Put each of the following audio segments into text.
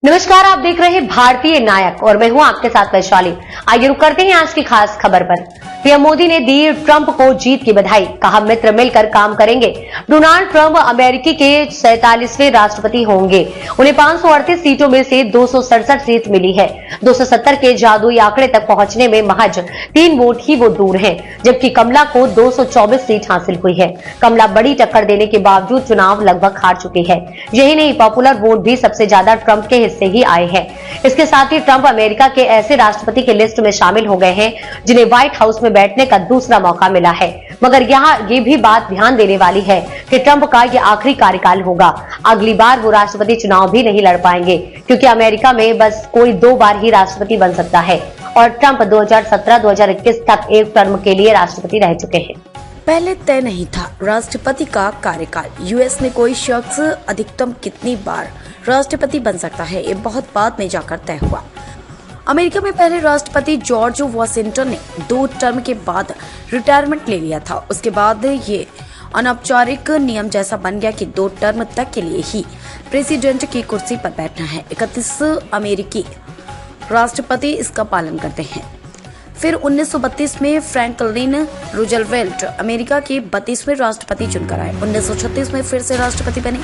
नमस्कार, आप देख रहे हैं भारतीय नायक और मैं हूं आपके साथ वैशाली। आइए रुक करते हैं आज की खास खबर पर। पीएम मोदी ने दी ट्रंप को जीत की बधाई, कहा मित्र मिलकर काम करेंगे। डोनाल्ड ट्रंप अमेरिकी के 47वें राष्ट्रपति होंगे। उन्हें 538 सीटों में से 267 सीट मिली है। 270 के जादुई आंकड़े तक पहुंचने में महज 3 वोट ही वो दूर हैं, जबकि कमला को 224 सीट हासिल हुई है। कमला बड़ी टक्कर देने के बावजूद चुनाव लगभग हार चुकी है। यही नहीं, पॉपुलर वोट भी सबसे ज्यादा ट्रंप के से ही आए हैं। इसके साथ ही ट्रंप अमेरिका के ऐसे राष्ट्रपति की लिस्ट में शामिल हो गए हैं जिन्हें व्हाइट हाउस में बैठने का दूसरा मौका मिला है। मगर यहाँ ये भी बात ध्यान देने वाली है कि ट्रंप का ये आखिरी कार्यकाल होगा। अगली बार वो राष्ट्रपति चुनाव भी नहीं लड़ पाएंगे, क्योंकि अमेरिका में बस कोई 2 बार ही राष्ट्रपति बन सकता है और ट्रंप 2017-2021 तक एक टर्म के लिए राष्ट्रपति रह चुके हैं। पहले तय नहीं था राष्ट्रपति का कार्यकाल। यूएस में कोई शख्स अधिकतम कितनी बार राष्ट्रपति बन सकता है, ये बहुत बाद में जाकर तय हुआ। अमेरिका में पहले राष्ट्रपति जॉर्ज वॉशिंगटन ने 2 टर्म के बाद रिटायरमेंट ले लिया था। उसके बाद ये अनौपचारिक नियम जैसा बन गया कि 2 टर्म तक के लिए ही प्रेसिडेंट की कुर्सी पर बैठना है। 31 अमेरिकी राष्ट्रपति इसका पालन करते हैं। फिर 1932 में फ्रैंकलिन रूजवेल्ट अमेरिका के 32वें राष्ट्रपति चुनकर आए। 1936 में फिर से राष्ट्रपति बने।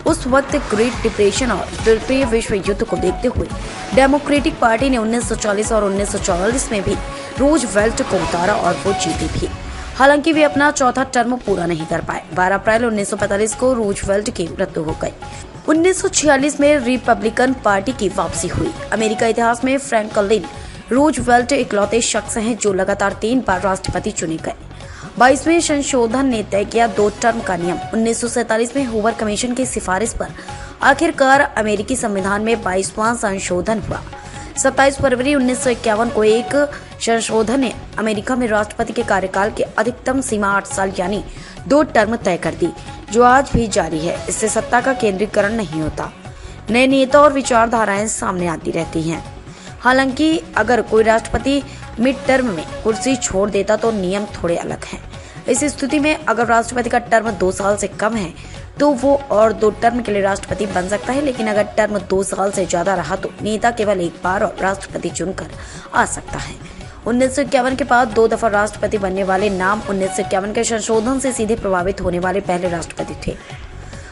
उस वक्त ग्रेट डिप्रेशन और तृतीय विश्व युद्ध को देखते हुए डेमोक्रेटिक पार्टी ने 1940 और 1944 में भी रूजवेल्ट को उतारा और वो जीते भी। हालांकि वे अपना चौथा टर्म पूरा नहीं कर पाए। 12 अप्रैल 1945 को रूजवेल्ट की मृत्यु हो गई। 1946 में रिपब्लिकन पार्टी की वापसी हुई। अमेरिका इतिहास में फ्रैंकलिन रूजवेल्ट इकलौते शख्स हैं जो लगातार 3 बार राष्ट्रपति चुने गए। 22वें संशोधन ने तय किया 2 टर्म का नियम। 1947 में हूवर कमीशन की सिफारिश पर आखिरकार अमेरिकी संविधान में 22वां संशोधन हुआ। 27 फरवरी 1951 को एक संशोधन ने अमेरिका में राष्ट्रपति के कार्यकाल की अधिकतम सीमा 8 साल यानी 2 टर्म तय कर दी, जो आज भी जारी है। इससे सत्ता का केंद्रीकरण नहीं होता, नए नेता और विचारधाराएं सामने आती रहती हैं। हालांकि अगर कोई राष्ट्रपति मिड टर्म में कुर्सी छोड़ देता तो नियम थोड़े अलग हैं। इस स्थिति में अगर राष्ट्रपति का टर्म 2 साल से कम है तो वो और 2 टर्म के लिए राष्ट्रपति बन सकता है, लेकिन अगर टर्म 2 साल से ज्यादा रहा तो नेता केवल 1 बार और राष्ट्रपति चुनकर आ सकता है। 1951 के बाद 2 दफा राष्ट्रपति बनने वाले नाम 1951 के संशोधन से सीधे प्रभावित होने वाले पहले राष्ट्रपति थे।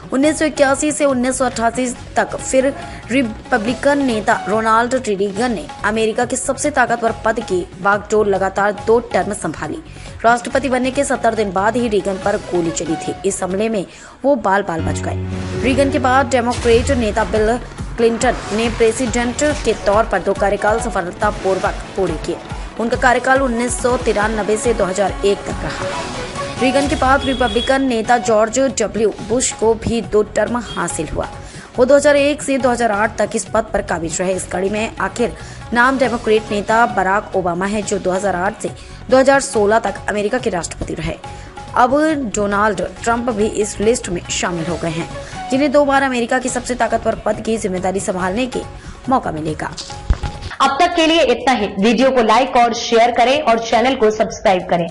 1981 से 1988 तक फिर रिपब्लिकन नेता रोनाल्ड रीगन ने अमेरिका के सबसे ताकतवर पद की बागडोर लगातार 2 टर्म संभाली। राष्ट्रपति बनने के 70 दिन बाद ही रीगन पर गोली चली थी। इस हमले में वो बाल बाल बच गए। रीगन के बाद डेमोक्रेट नेता बिल क्लिंटन ने प्रेसिडेंट के तौर पर 2 कार्यकाल सफलतापूर्वक पूरे किए। उनका कार्यकाल 1993 से 2001 तक रहा। रीगन के बाद रिपब्लिकन नेता जॉर्ज डब्ल्यू बुश को भी 2 टर्म हासिल हुआ। वो 2001 से 2008 तक इस पद पर काबिज रहे। इस कड़ी में आखिर नाम डेमोक्रेट नेता बराक ओबामा है, जो 2008 से 2016 तक अमेरिका के राष्ट्रपति रहे। अब डोनाल्ड ट्रंप भी इस लिस्ट में शामिल हो गए हैं, जिन्हें 2 बार अमेरिका की सबसे ताकतवर पद की जिम्मेदारी संभालने के मौका मिलेगा। अब तक के लिए इतना ही। वीडियो को लाइक और शेयर करें और चैनल को सब्सक्राइब करें।